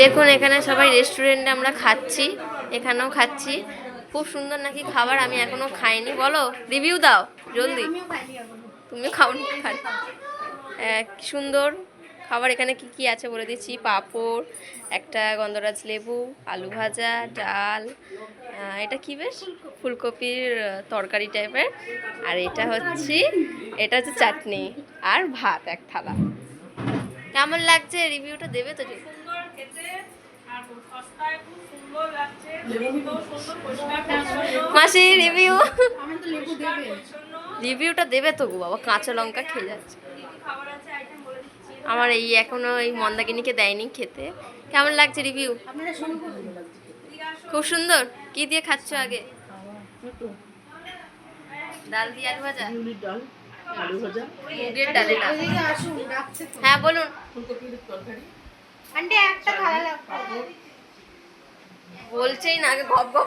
দেখুন এখানে সবাই রেস্টুরেন্টে আমরা খাচ্ছি, এখানেও খাচ্ছি। খুব সুন্দর নাকি খাবার, আমি এখনো খাইনি। বলো, রিভিউ দাও জলদি। তুমিও খাওনি? কি সুন্দর খাবার। এখানে কি কি আছে বলে দিচ্ছি: পাঁপড়, একটা গন্ধরাজ লেবু, আলু ভাজা, ডাল, এটা কি বেশ ফুলকপির তরকারি টাইপের, আর এটা হচ্ছে চাটনি, আর ভাত এক থালা। কেমন লাগছে? রিভিউটা দেবে তো? মাসি রিভিউটা দেবে তো গো বাবা, কাঁচা লঙ্কা খেয়ে যাচ্ছে। আমার এই এখনো এই মন্দাকিনীকে দেয়নি খেতে। কেমন লাগছে রিভিউ? খুব সুন্দর। কি দিয়ে খাচ্ছ আগে? ডাল দিয়ে আলু ভাজা? মুগের ডালে না? হ্যাঁ বলুন। বলছেই না, আগে গপ গপ